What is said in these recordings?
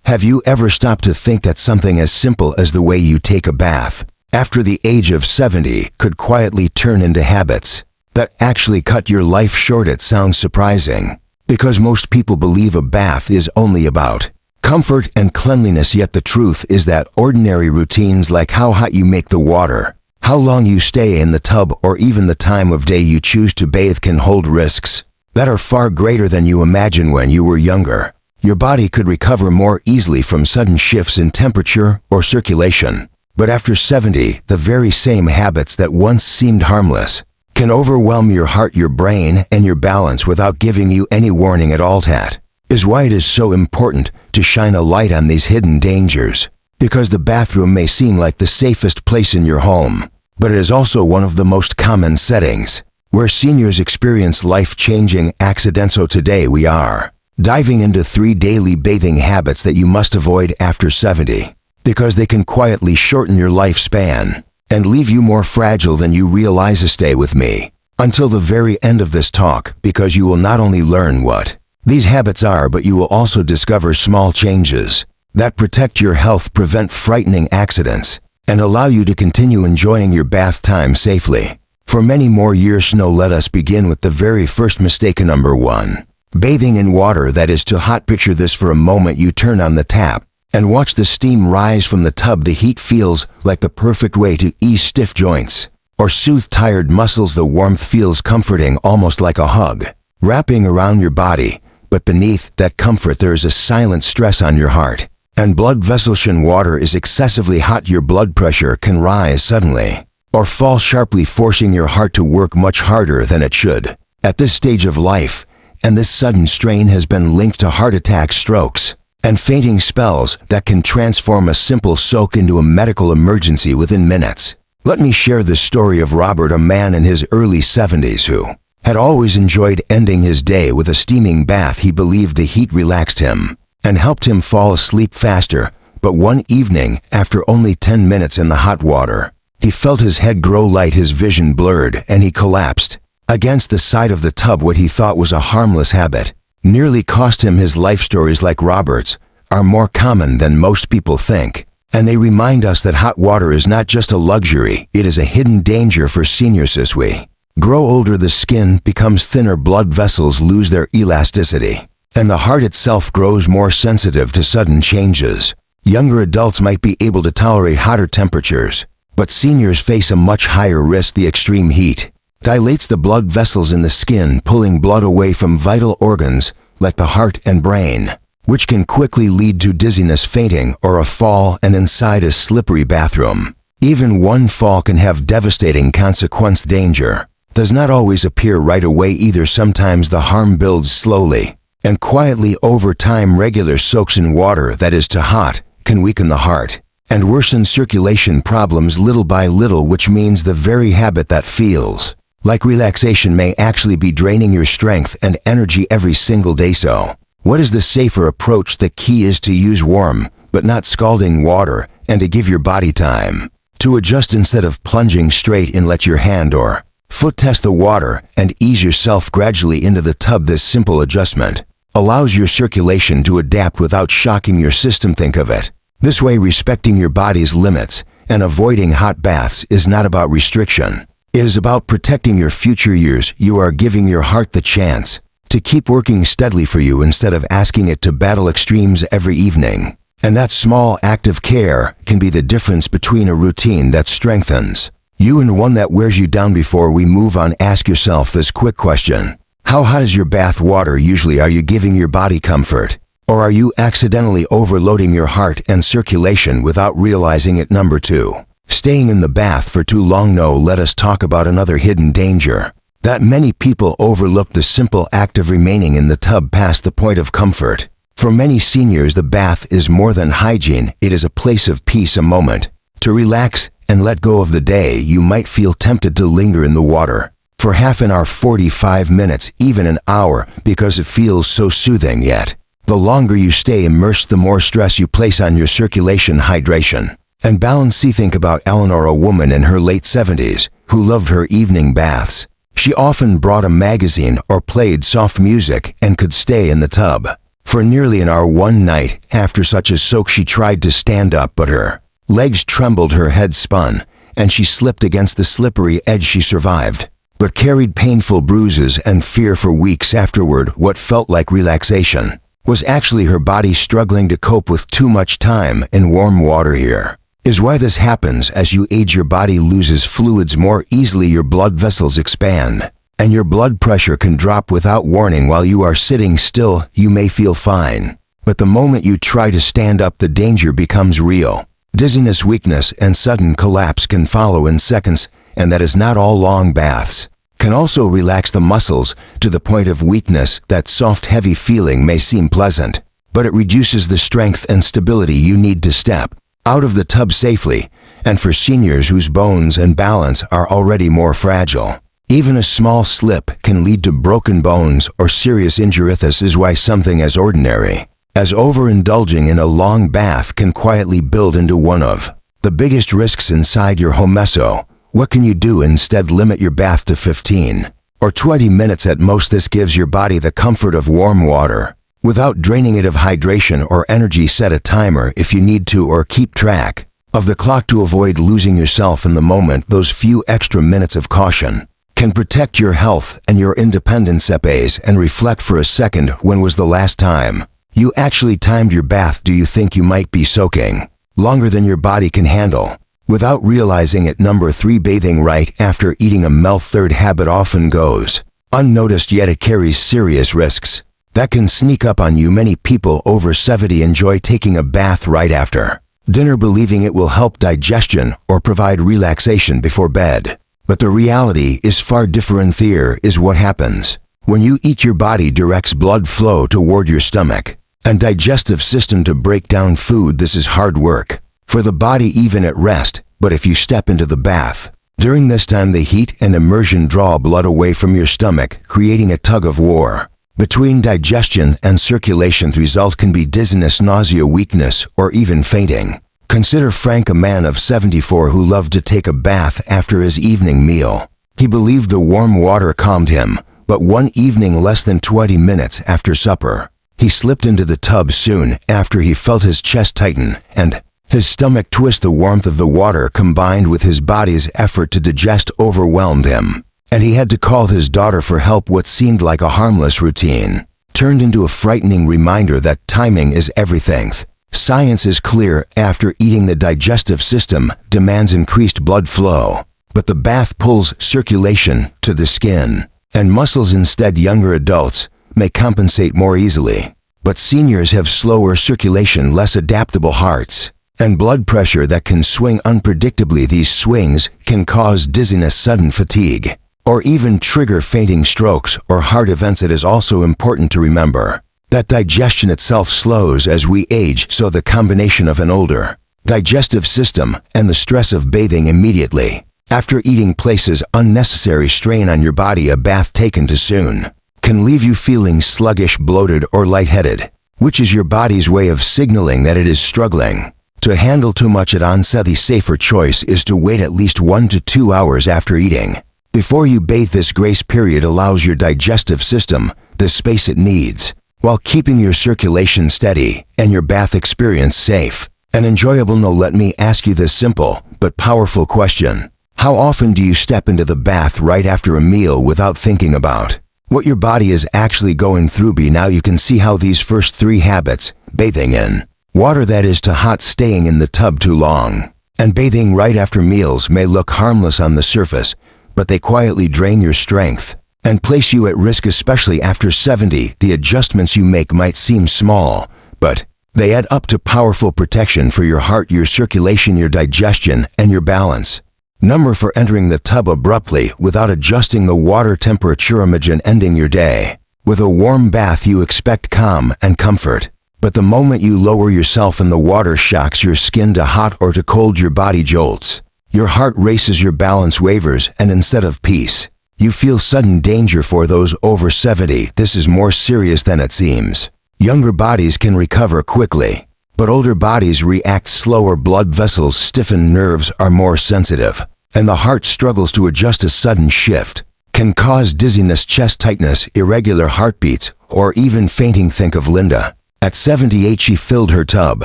Have you ever stopped to think that something as simple as the way you take a bath after the age of 70 could quietly turn into habits that actually cut your life short? It sounds surprising, because most people believe a bath is only about comfort and cleanliness, yet the truth is that ordinary routines like how hot you make the water, how long you stay in the tub, or even the time of day you choose to bathe can hold risks that are far greater than you imagine. When you were younger, your body could recover more easily from sudden shifts in temperature or circulation. But after 70, the very same habits that once seemed harmless can overwhelm your heart, your brain, and your balance without giving you any warning at all. That is why it is so important to shine a light on these hidden dangers, because the bathroom may seem like the safest place in your home, but it is also one of the most common settings where seniors experience life-changing accidents. So today we are diving into 3 daily bathing habits that you must avoid after 70, because they can quietly shorten your lifespan and leave you more fragile than you realize. Stay with me until the very end of this talk, because you will not only learn what these habits are, but you will also discover small changes that protect your health, prevent frightening accidents, and allow you to continue enjoying your bath time safely for many more years. Now let us begin with the very first mistake. Number 1. Bathing in water that is too hot. Picture this for a moment. You turn on the tap and watch the steam rise from the tub. The heat feels like the perfect way to ease stiff joints or soothe tired muscles. The warmth feels comforting, almost like a hug wrapping around your body. But beneath that comfort, there is a silent stress on your heart and blood vessels. When water is excessively hot, your blood pressure can rise suddenly or fall sharply, forcing your heart to work much harder than it should at this stage of life. And this sudden strain has been linked to heart attacks, strokes, and fainting spells that can transform a simple soak into a medical emergency within minutes. Let me share the story of Robert, a man in his early 70s who had always enjoyed ending his day with a steaming bath. He believed the heat relaxed him and helped him fall asleep faster. But one evening, after only 10 minutes in the hot water, he felt his head grow light, his vision blurred, and he collapsed against the side of the tub. What he thought was a harmless habit nearly cost him his life. Stories like Robert's are more common than most people think, and they remind us that hot water is not just a luxury, it is a hidden danger for seniors. As we grow older, the skin becomes thinner, blood vessels lose their elasticity, and the heart itself grows more sensitive to sudden changes. Younger adults might be able to tolerate hotter temperatures, but seniors face a much higher risk. The extreme heat dilates the blood vessels in the skin, pulling blood away from vital organs like the heart and brain, which can quickly lead to dizziness, fainting, or a fall. And inside a slippery bathroom, even one fall can have devastating consequence. Danger does not always appear right away either. Sometimes the harm builds slowly and quietly over time. Regular soaks in water that is too hot can weaken the heart and worsen circulation problems little by little, which means the very habit that feels like relaxation may actually be draining your strength and energy every single day. So, what is the safer approach? The key is to use warm, but not scalding water, and to give your body time to adjust instead of plunging straight in. Let your hand or foot test the water and ease yourself gradually into the tub. This simple adjustment allows your circulation to adapt without shocking your system. Think of it this way: respecting your body's limits and avoiding hot baths is not about restriction. It is about protecting your future years. You are giving your heart the chance to keep working steadily for you instead of asking it to battle extremes every evening. And that small act of care can be the difference between a routine that strengthens you and one that wears you down. Before we move on, ask yourself this quick question: how hot is your bath water usually? Are you giving your body comfort, or are you accidentally overloading your heart and circulation without realizing it? Number 2. Staying in the bath for too long. Now let us talk about another hidden danger that many people overlook: the simple act of remaining in the tub past the point of comfort. For many seniors, the bath is more than hygiene. It is a place of peace, a moment to relax and let go of the day. You might feel tempted to linger in the water for half an hour, 45 minutes, even an hour, because it feels so soothing. Yet, the longer you stay immersed, the more stress you place on your circulation, hydration, and balance. Think about Eleanor, a woman in her late 70s who loved her evening baths. She often brought a magazine or played soft music and could stay in the tub For nearly an hour one night after such a soak, she tried to stand up, but her legs trembled, her head spun, and she slipped against the slippery edge. She survived, but carried painful bruises and fear for weeks afterward. What felt like relaxation was actually her body struggling to cope with too much time in warm water. Here is why this happens. As you age, your body loses fluids more easily, your blood vessels expand, and your blood pressure can drop without warning. While you are sitting still, you may feel fine, but the moment you try to stand up, the danger becomes real. Dizziness, weakness, and sudden collapse can follow in seconds, and that is not all. Long baths can also relax the muscles to the point of weakness. That soft, heavy feeling may seem pleasant, but it reduces the strength and stability you need to step out of the tub safely. And for seniors whose bones and balance are already more fragile, even a small slip can lead to broken bones or serious injury. This is why something as ordinary as overindulging in a long bath can quietly build into one of the biggest risks inside your home. So, what can you do instead? Limit your bath to 15 or 20 minutes at most. This gives your body the comfort of warm water without draining it of hydration or energy. Set a timer if you need to, or keep track of the clock to avoid losing yourself in the moment. Those few extra minutes of caution can protect your health and your independence. Pause and reflect for a second. When was the last time you actually timed your bath? Do you think you might be soaking longer than your body can handle without realizing it? Number 3, bathing right after eating a meal. Third habit often goes unnoticed, yet it carries serious risks that can sneak up on you. Many people over 70 enjoy taking a bath right after dinner, believing it will help digestion or provide relaxation before bed. But the reality is far different. Here is what happens when you eat. Your body directs blood flow toward your stomach and digestive system to break down food. This is hard work for the body even at rest. But if you step into the bath during this time, the heat and immersion draw blood away from your stomach, creating a tug of war between digestion and circulation. The result can be dizziness, nausea, weakness, or even fainting. Consider Frank, a man of 74 who loved to take a bath after his evening meal. He believed the warm water calmed him, but one evening, less than 20 minutes after supper, he slipped into the tub. Soon after, he felt his chest tighten and his stomach twist. The warmth of the water combined with his body's effort to digest overwhelmed him, and he had to call his daughter for help. What seemed like a harmless routine turned into a frightening reminder that timing is everything. Science is clear. After eating, the digestive system demands increased blood flow, but the bath pulls circulation to the skin and muscles instead. Younger adults may compensate more easily, but seniors have slower circulation, less adaptable hearts, and blood pressure that can swing unpredictably. These swings can cause dizziness, sudden fatigue, or even trigger fainting, strokes, or heart events. It is also important to remember that digestion itself slows as we age, so the combination of an older digestive system and the stress of bathing immediately after eating places unnecessary strain on your body. A bath taken too soon can leave you feeling sluggish, bloated, or lightheaded, which is your body's way of signaling that it is struggling to handle too much at onset. The safer choice is to wait at least 1 to 2 hours after eating before you bathe. This grace period allows your digestive system the space it needs, while keeping your circulation steady and your bath experience safe and enjoyable. Now let me ask you this simple but powerful question. How often do you step into the bath right after a meal without thinking about what your body is actually going through? Now you can see how these first 3 habits, bathing in water that is too hot, staying in the tub too long, and bathing right after meals, may look harmless on the surface, but they quietly drain your strength and place you at risk, especially after 70. The adjustments you make might seem small, but they add up to powerful protection for your heart, your circulation, your digestion, and your balance. Number 4, entering the tub abruptly without adjusting the water temperature. Imagine ending your day with a warm bath. You expect calm and comfort, but the moment you lower yourself in the water, shocks your skin to hot or to cold. Your body jolts, your heart races, your balance wavers, and instead of peace, you feel sudden danger. For those over 70, this is more serious than it seems. Younger bodies can recover quickly, but older bodies react slower. Blood vessels stiffen, nerves are more sensitive, and the heart struggles to adjust. A sudden shift Can cause dizziness, chest tightness, irregular heartbeats, or even fainting. Think of Linda. At 78, she filled her tub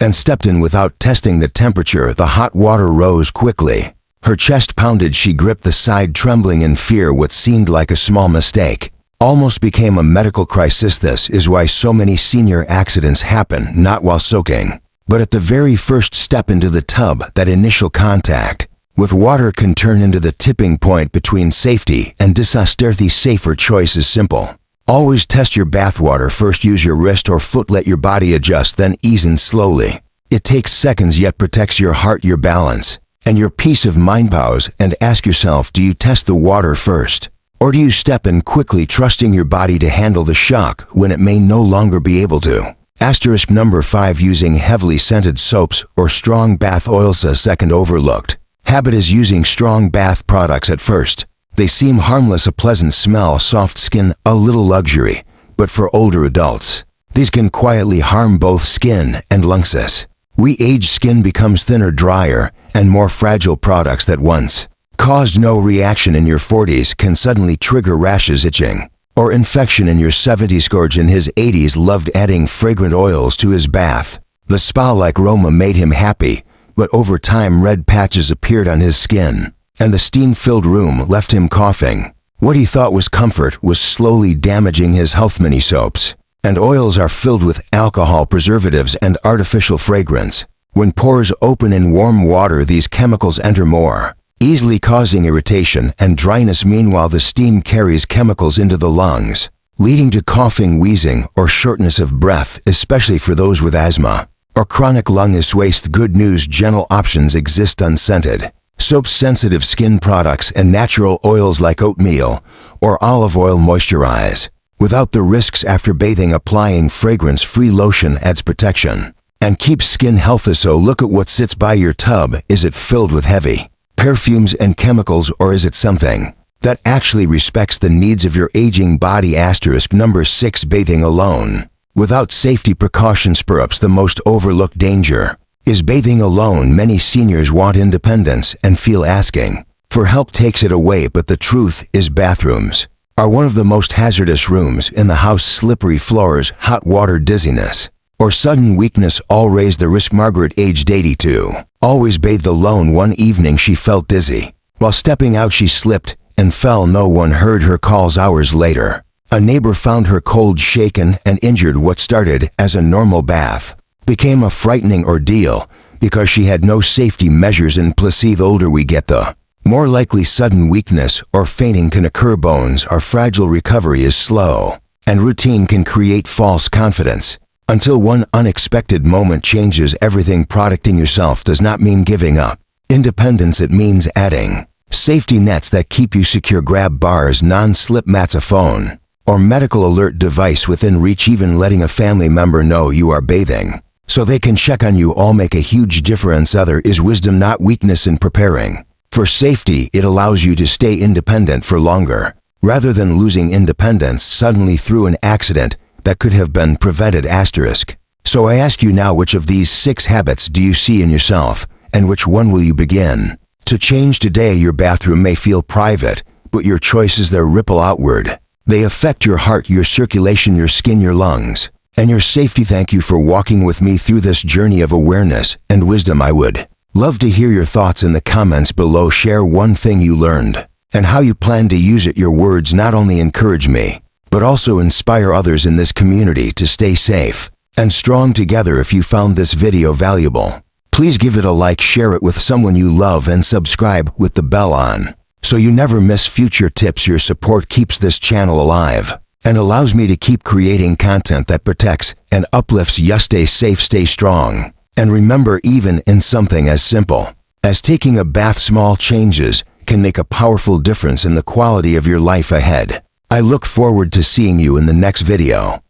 and stepped in without testing the temperature. The hot water rose quickly. Her chest pounded. She gripped the side, trembling in fear. What seemed like a small mistake almost became a medical crisis. This is why so many senior accidents happen not while soaking, but at the very first step into the tub. That initial contact with water can turn into the tipping point between safety and disaster. The safer choice is simple. Always test your bathwater first. Use your wrist or foot. Let your body adjust, then ease in slowly. It takes seconds, yet protects your heart, your balance, and your peace of mind. Pause and ask yourself, do you test the water first, or do you step in quickly, trusting your body to handle the shock when it may no longer be able to? Asterisk number 5. Using heavily scented soaps or strong bath oils. A second overlooked habit is using strong bath products at first. They seem harmless, a pleasant smell, soft skin, a little luxury. But for older adults, these can quietly harm both skin and lungs. We age, skin becomes thinner, drier, and more fragile. Products that once caused no reaction in your 40s can suddenly trigger rashes, itching, or infection in your 70s. George in his 80s loved adding fragrant oils to his bath. The spa-like aroma made him happy, but over time red patches appeared on his skin, and the steam-filled room left him coughing. What he thought was comfort was slowly damaging his health. Many soaps and oils are filled with alcohol, preservatives, and artificial fragrance. When pores open in warm water, these chemicals enter more easily, causing irritation and dryness. Meanwhile, the steam carries chemicals into the lungs, leading to coughing, wheezing, or shortness of breath, especially for those with asthma or chronic lung issues. Good news: gentle options exist. Unscented soaps, sensitive skin products, and natural oils like oatmeal or olive oil moisturize without the risks after bathing. Applying fragrance-free lotion adds protection and keeps skin healthy. So look at what sits by your tub. Is it filled with heavy perfumes and chemicals, or is it something that actually respects the needs of your aging body? Asterisk number 6. Bathing alone without safety precautions. Perhaps the most overlooked danger is bathing alone. Many seniors want independence and feel asking for help takes it away, but the truth is bathrooms are one of the most hazardous rooms in the house. Slippery floors, hot water, dizziness, or sudden weakness all raise the risk. Margaret, aged 82, always bathed alone. One evening she felt dizzy. While stepping out, she slipped and fell. No one heard her calls. Hours later, a neighbor found her cold, shaken, and injured. What started as a normal bath became a frightening ordeal because she had no safety measures in place. The older we get, the more likely sudden weakness or fainting can occur. Bones are fragile, recovery is slow, and routine can create false confidence until one unexpected moment changes everything. Protecting yourself does not mean giving up independence. It means adding safety nets that keep you secure. Grab bars, non-slip mats, a phone, or medical alert device within reach. Even letting a family member know you are bathing so they can check on you all make a huge difference. Other is wisdom, not weakness. In preparing for safety, it allows you to stay independent for longer, rather than losing independence suddenly through an accident that could have been prevented. Asterisk. So I ask you now, which of these 6 habits do you see in yourself, and which one will you begin to change today? Your bathroom may feel private, but your choices there ripple outward. They affect your heart, your circulation, your skin, your lungs, and your safety. Thank you for walking with me through this journey of awareness and wisdom. I would love to hear your thoughts in the comments below. Share one thing you learned and how you plan to use it. Your words not only encourage me, but also inspire others in this community to stay safe and strong together. If you found this video valuable, please give it a like, share it with someone you love, and subscribe with the bell on so you never miss future tips. Your support keeps this channel alive and allows me to keep creating content that protects and uplifts you. Stay safe, stay strong, and remember, even in something as simple as taking a bath, small changes can make a powerful difference in the quality of your life ahead. I look forward to seeing you in the next video.